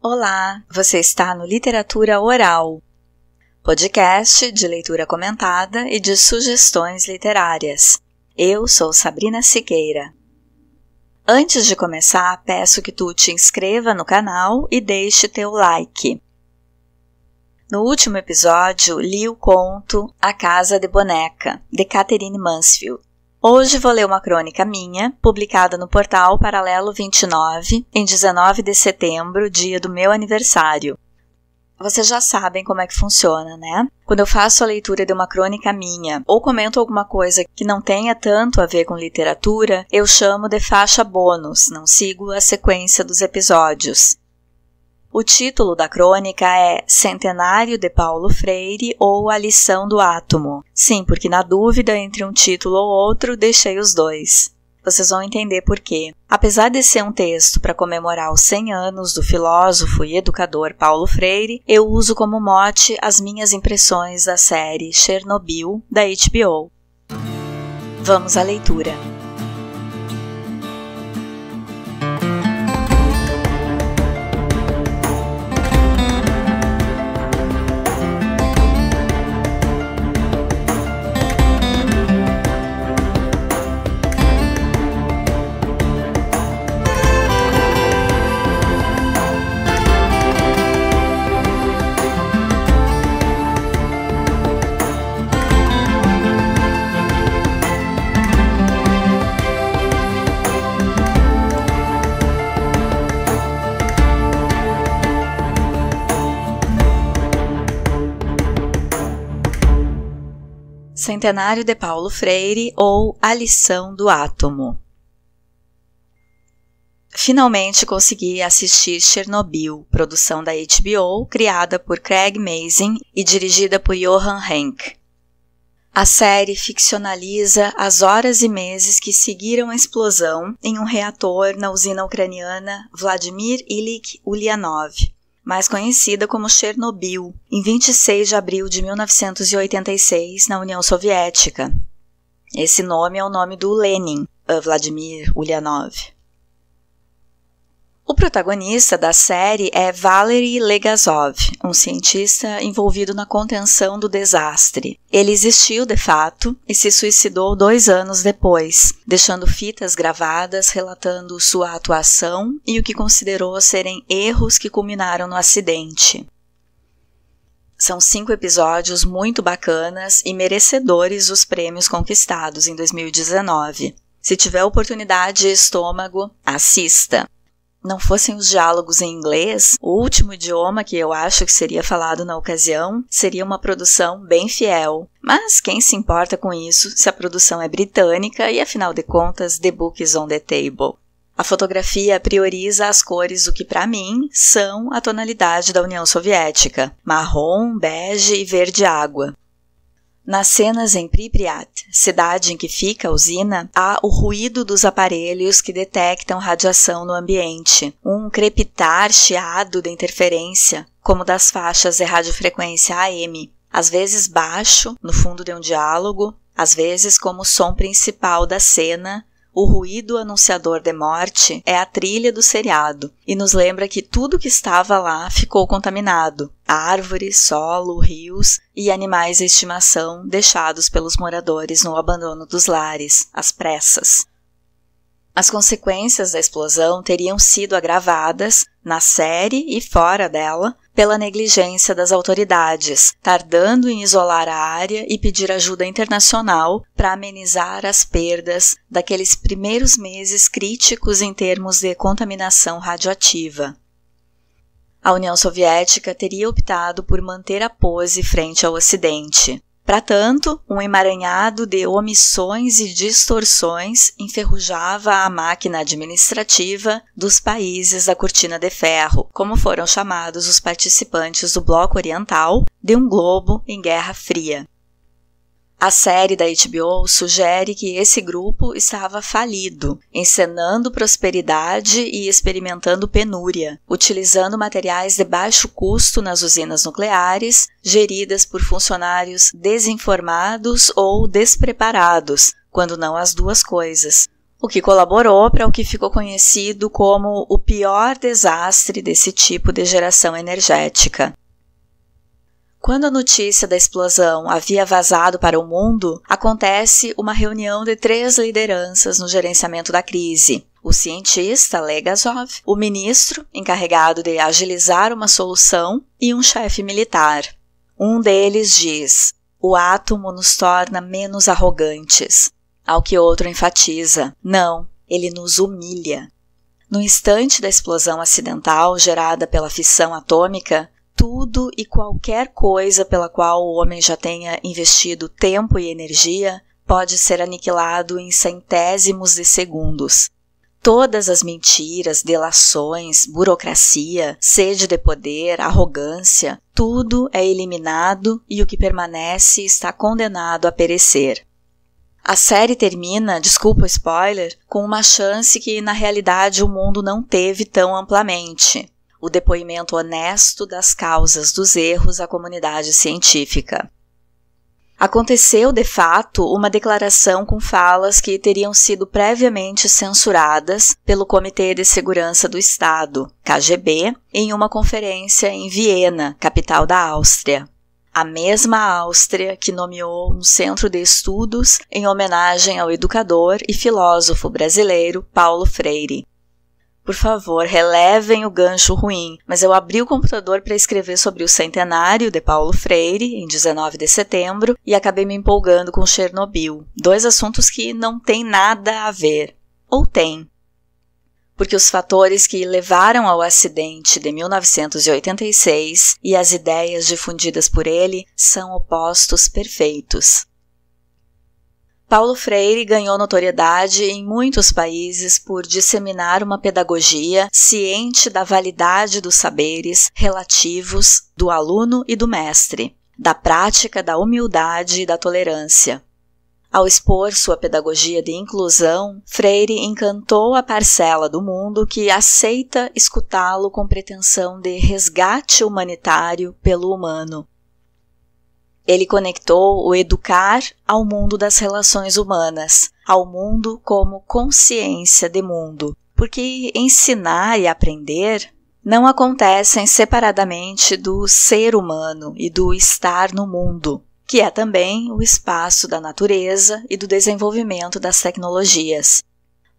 Olá, você está no Literatura Oral, podcast de leitura comentada e de sugestões literárias. Eu sou Sabrina Siqueira. Antes de começar, peço que tu te inscreva no canal e deixe teu like. No último episódio, li o conto A Casa de Boneca, de Catherine Mansfield. Hoje vou ler uma crônica minha, publicada no portal Paralelo 29, em 19 de setembro, dia do meu aniversário. Vocês já sabem como é que funciona, né? Quando eu faço a leitura de uma crônica minha, ou comento alguma coisa que não tenha tanto a ver com literatura, eu chamo de faixa bônus, não sigo a sequência dos episódios. O título da crônica é Centenário de Paulo Freire ou A Lição do Átomo. Sim, porque na dúvida entre um título ou outro, deixei os dois. Vocês vão entender por quê. Apesar de ser um texto para comemorar os 100 anos do filósofo e educador Paulo Freire, eu uso como mote as minhas impressões da série Chernobyl, da HBO. Vamos à leitura. Centenário de Paulo Freire ou A Lição do Átomo. Finalmente consegui assistir Chernobyl, produção da HBO, criada por Craig Mazin e dirigida por Johan Henck. A série ficcionaliza as horas e meses que seguiram a explosão em um reator na usina ucraniana Vladimir Ilyich Ulyanov, mais conhecida como Chernobyl, em 26 de abril de 1986, na União Soviética. Esse nome é o nome do Lenin, Vladimir Ulyanov. O protagonista da série é Valery Legasov, um cientista envolvido na contenção do desastre. Ele existiu de fato e se suicidou 2 anos depois, deixando fitas gravadas relatando sua atuação e o que considerou serem erros que culminaram no acidente. São 5 episódios muito bacanas e merecedores dos prêmios conquistados em 2019. Se tiver oportunidade e estômago, assista. Não fossem os diálogos em inglês, o último idioma que eu acho que seria falado na ocasião seria uma produção bem fiel. Mas quem se importa com isso se a produção é britânica e, afinal de contas, the book is on the table. A fotografia prioriza as cores do que, para mim, são a tonalidade da União Soviética: marrom, bege e verde água. Nas cenas em Pripyat, cidade em que fica a usina, há o ruído dos aparelhos que detectam radiação no ambiente, um crepitar chiado de interferência, como das faixas de radiofrequência AM, às vezes baixo, no fundo de um diálogo, às vezes como som principal da cena. O ruído anunciador de morte é a trilha do seriado e nos lembra que tudo que estava lá ficou contaminado: árvores, solo, rios e animais de estimação deixados pelos moradores no abandono dos lares, às pressas. As consequências da explosão teriam sido agravadas, na série e fora dela, pela negligência das autoridades, tardando em isolar a área e pedir ajuda internacional para amenizar as perdas daqueles primeiros meses críticos em termos de contaminação radioativa. A União Soviética teria optado por manter a pose frente ao Ocidente. Para tanto, um emaranhado de omissões e distorções enferrujava a máquina administrativa dos países da Cortina de Ferro, como foram chamados os participantes do Bloco Oriental, de um globo em Guerra Fria. A série da HBO sugere que esse grupo estava falido, encenando prosperidade e experimentando penúria, utilizando materiais de baixo custo nas usinas nucleares, geridas por funcionários desinformados ou despreparados, quando não as duas coisas. o que colaborou para o que ficou conhecido como o pior desastre desse tipo de geração energética. Quando a notícia da explosão havia vazado para o mundo, acontece uma reunião de 3 lideranças no gerenciamento da crise. O cientista Legasov, o ministro, encarregado de agilizar uma solução, e um chefe militar. Um deles diz: "O átomo nos torna menos arrogantes", ao que outro enfatiza: "Não, ele nos humilha". No instante da explosão acidental gerada pela fissão atômica, tudo e qualquer coisa pela qual o homem já tenha investido tempo e energia pode ser aniquilado em centésimos de segundos. Todas as mentiras, delações, burocracia, sede de poder, arrogância, tudo é eliminado e o que permanece está condenado a perecer. A série termina, desculpa o spoiler, com uma chance que na realidade o mundo não teve tão amplamente: o depoimento honesto das causas dos erros à comunidade científica. Aconteceu, de fato, uma declaração com falas que teriam sido previamente censuradas pelo Comitê de Segurança do Estado, KGB, em uma conferência em Viena, capital da Áustria. A mesma Áustria que nomeou um centro de estudos em homenagem ao educador e filósofo brasileiro Paulo Freire. Por favor, relevem o gancho ruim, mas eu abri o computador para escrever sobre o centenário de Paulo Freire, em 19 de setembro, e acabei me empolgando com Chernobyl. 2 assuntos que não têm nada a ver. Ou têm. Porque os fatores que levaram ao acidente de 1986 e as ideias difundidas por ele são opostos perfeitos. Paulo Freire ganhou notoriedade em muitos países por disseminar uma pedagogia ciente da validade dos saberes relativos do aluno e do mestre, da prática da humildade e da tolerância. Ao expor sua pedagogia de inclusão, Freire encantou a parcela do mundo que aceita escutá-lo com pretensão de resgate humanitário pelo humano. Ele conectou o educar ao mundo das relações humanas, ao mundo como consciência de mundo, porque ensinar e aprender não acontecem separadamente do ser humano e do estar no mundo, que é também o espaço da natureza e do desenvolvimento das tecnologias.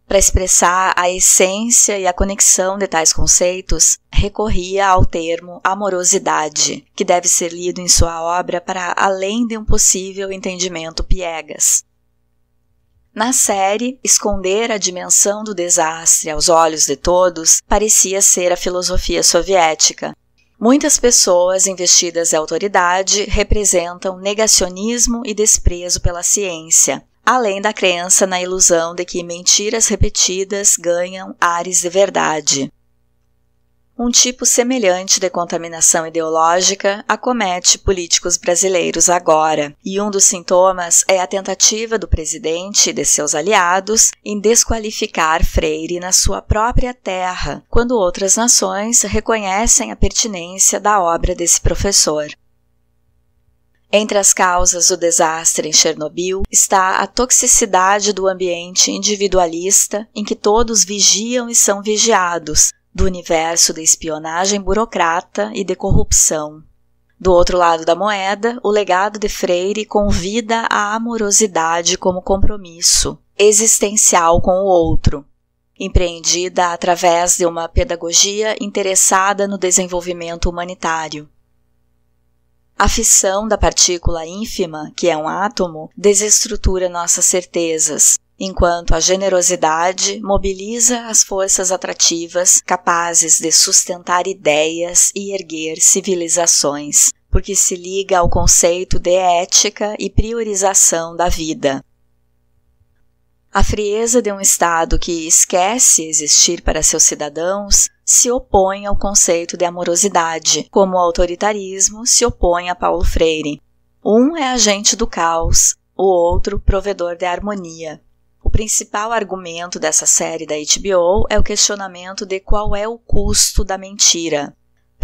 Para expressar a essência e a conexão de tais conceitos, recorria ao termo amorosidade, que deve ser lido em sua obra para além de um possível entendimento piegas. Na série, esconder a dimensão do desastre aos olhos de todos parecia ser a filosofia soviética. Muitas pessoas investidas em autoridade representam negacionismo e desprezo pela ciência, além da crença na ilusão de que mentiras repetidas ganham ares de verdade. Um tipo semelhante de contaminação ideológica acomete políticos brasileiros agora, e um dos sintomas é a tentativa do presidente e de seus aliados em desqualificar Freire na sua própria terra, quando outras nações reconhecem a pertinência da obra desse professor. Entre as causas do desastre em Chernobyl está a toxicidade do ambiente individualista em que todos vigiam e são vigiados, do universo da espionagem burocrata e de corrupção. Do outro lado da moeda, o legado de Freire convida a amorosidade como compromisso existencial com o outro, empreendida através de uma pedagogia interessada no desenvolvimento humanitário. A fissão da partícula ínfima, que é um átomo, desestrutura nossas certezas, enquanto a generosidade mobiliza as forças atrativas capazes de sustentar ideias e erguer civilizações, porque se liga ao conceito de ética e priorização da vida. A frieza de um Estado que esquece existir para seus cidadãos se opõe ao conceito de amorosidade, como o autoritarismo se opõe a Paulo Freire. Um é agente do caos, o outro provedor de harmonia. O principal argumento dessa série da HBO é o questionamento de qual é o custo da mentira.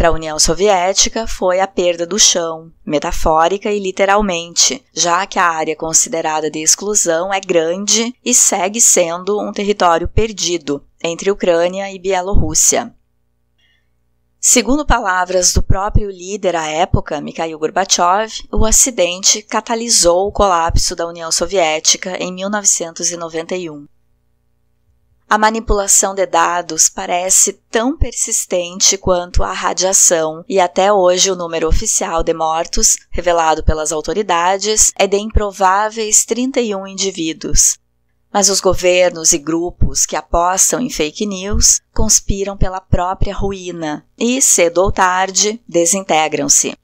Para a União Soviética, foi a perda do chão, metafórica e literalmente, já que a área considerada de exclusão é grande e segue sendo um território perdido entre Ucrânia e Bielorrússia. Segundo palavras do próprio líder à época, Mikhail Gorbachev, o acidente catalisou o colapso da União Soviética em 1991. A manipulação de dados parece tão persistente quanto a radiação e até hoje o número oficial de mortos, revelado pelas autoridades, é de improváveis 31 indivíduos. Mas os governos e grupos que apostam em fake news conspiram pela própria ruína e, cedo ou tarde, desintegram-se.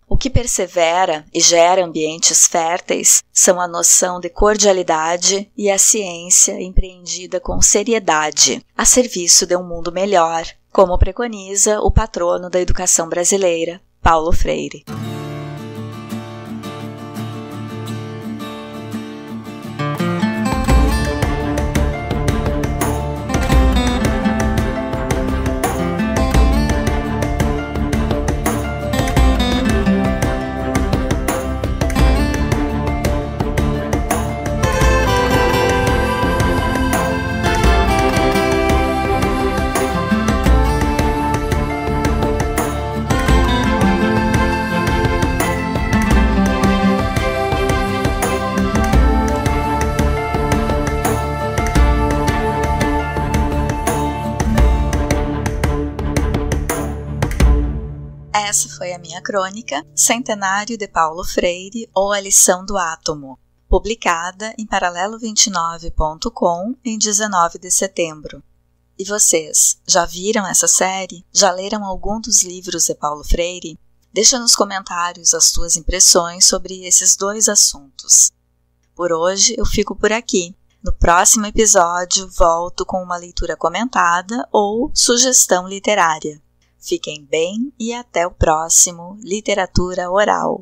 O que persevera e gera ambientes férteis são a noção de cordialidade e a ciência empreendida com seriedade, a serviço de um mundo melhor, como preconiza o patrono da educação brasileira, Paulo Freire. Essa foi a minha crônica, Centenário de Paulo Freire ou A Lição do Átomo, publicada em paralelo29.com em 19 de setembro. E vocês, já viram essa série? Já leram algum dos livros de Paulo Freire? Deixa nos comentários as tuas impressões sobre esses dois assuntos. Por hoje eu fico por aqui. No próximo episódio volto com uma leitura comentada ou sugestão literária. Fiquem bem e até o próximo Literatura Oral.